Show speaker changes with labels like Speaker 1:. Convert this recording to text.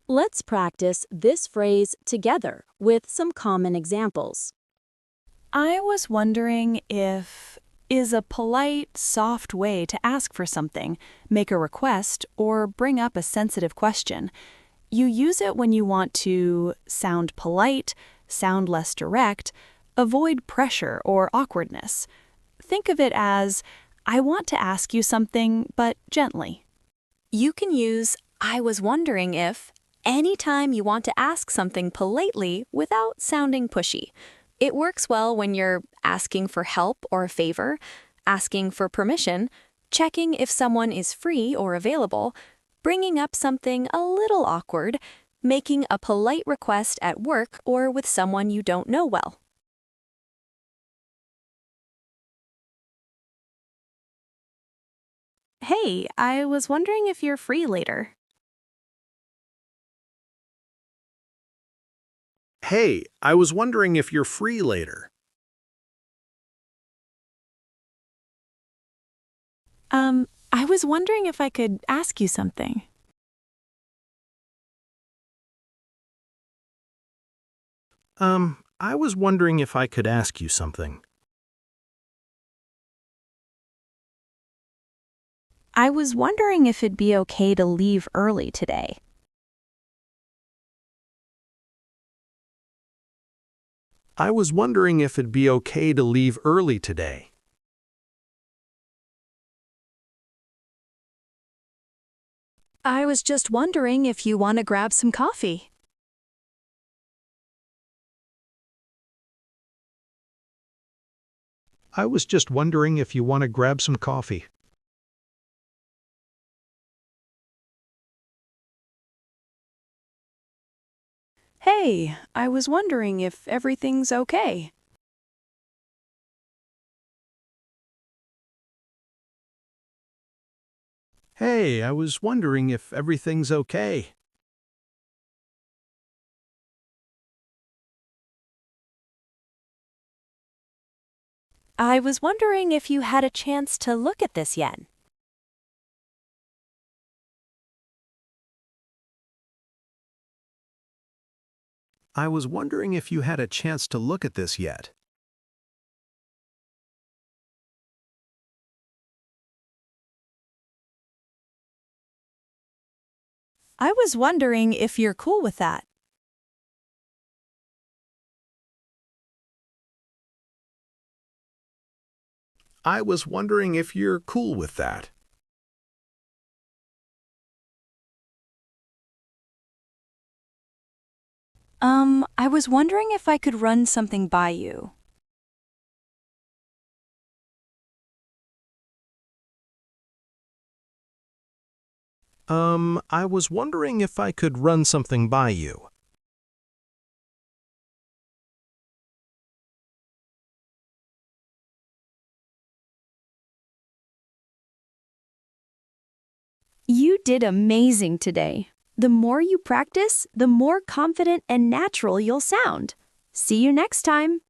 Speaker 1: Let's practice this phrase together with some common examples.
Speaker 2: I was wondering if is a polite, soft way to ask for something, make a request, or bring up a sensitive question. You use it when you want to sound polite, sound less direct, avoid pressure or awkwardness. Think of it as, I want to ask you something, but gently.
Speaker 3: You can use I was wondering if anytime you want to ask something politely without sounding pushy. It works well when you're asking for help or a favor, asking for permission, checking if someone is free or available, bringing up something a little awkward, making a polite request at work or with someone you don't know well.
Speaker 2: Hey, I was wondering if you're free later.
Speaker 4: Hey, I was wondering if you're free later.
Speaker 2: I was wondering if I could ask you something.
Speaker 4: I was wondering if I could ask you something.
Speaker 2: I was wondering if it'd be okay to leave early today.
Speaker 4: I was wondering if it'd be okay to leave early today.
Speaker 3: I was just wondering if you want to grab some coffee.
Speaker 4: I was just wondering if you want to grab some coffee.
Speaker 2: Hey, I was wondering if everything's okay.
Speaker 4: Hey, I was wondering if everything's okay.
Speaker 3: I was wondering if you had a chance to look at this yet.
Speaker 4: I was wondering if you had a chance to look at this yet.
Speaker 3: I was wondering if you're cool with that.
Speaker 4: I was wondering if you're cool with that.
Speaker 3: I was wondering if I could run something by you.
Speaker 4: I was wondering if I could run something by you.
Speaker 1: You did amazing today. The more you practice, the more confident and natural you'll sound. See you next time.